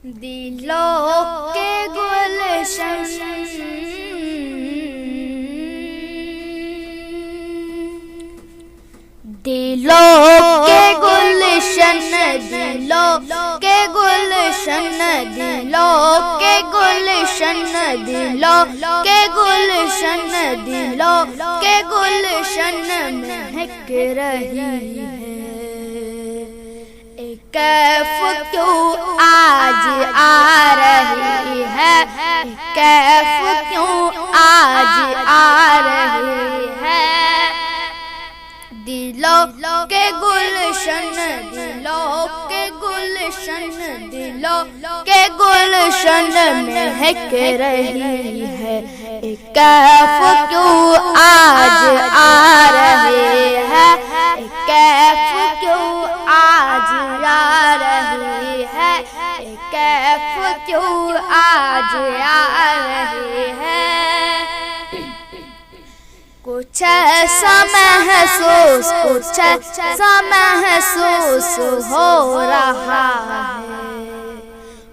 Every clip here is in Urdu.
دلوں کے گلشن دلوں کے گلشن دلوں کے گلشن دلوں کے گلشن دلوں کے گلشن دلوں کے گلشن مہک رہی ہے۔ کیف کیوں آج آ رہی ہے، کیف کیوں آج آ رہی ہے۔ دلوں کے گلشن دلوں کے گلشن دلوں کے گلشن مہک رہی ہے۔ کیف کیوں آج آ رہی ہے، کیف کیوں آج آ رہی ہے، کیف کیوں آج آ رہی ہے۔ کچھ ایسا محسوس کچھ ایسا محسوس ہو رہا ہے،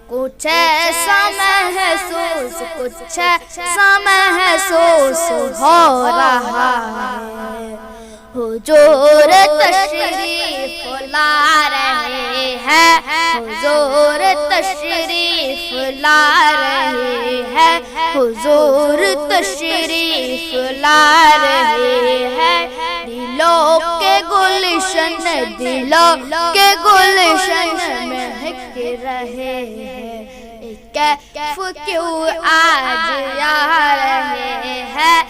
کچھ ایسا محسوس کچھ ایسا محسوس ہو رہا ہے۔ حضور تشریف لا رہے ہیں، حضور تشریف لا رہے ہیں، حضور تشریف لا رہے ہیں۔ دلوں کے گلشن دلوں کے گلشن مہک رہے ہیں۔ کیف کیوں آج آ رہے ہیں،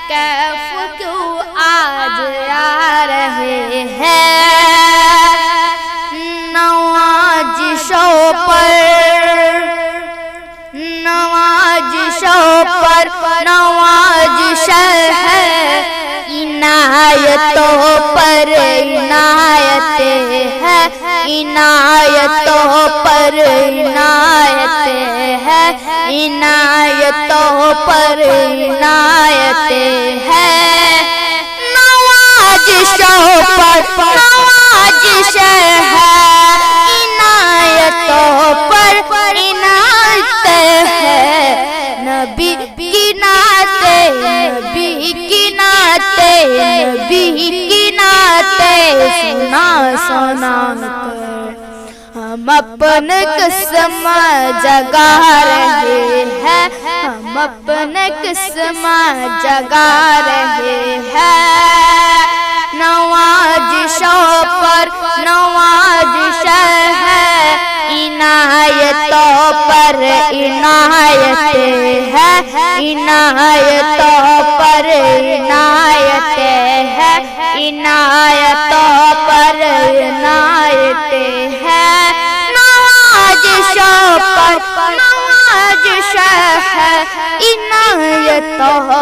کیف کیوں آج آ رہے ہیں۔ نوازشوں پر نوازشوں پر نوازش ہے، عنایتوں پر عنایت ہے، عنایتوں پر عنایت ہے، عنایتوں پر عنایت ہے۔ نوازشوں پر نوازش ہے، عنایتوں پر عنایت ہے۔ نبی کی نعت نبی کی نعت نبی کی نعت سنا سنا کر ہم اپنے قسم جگا رہے ہیں، ہم اپنے قسم جگا رہے ہیں۔ نوازشوں پر نوازش ہے، عنایتوں پر عنایت ہے، عنایتوں پر عنایت ہے، عنایتوں پر عنایت ہے۔ نوازشوں پر نوازش ہے، عنایتوں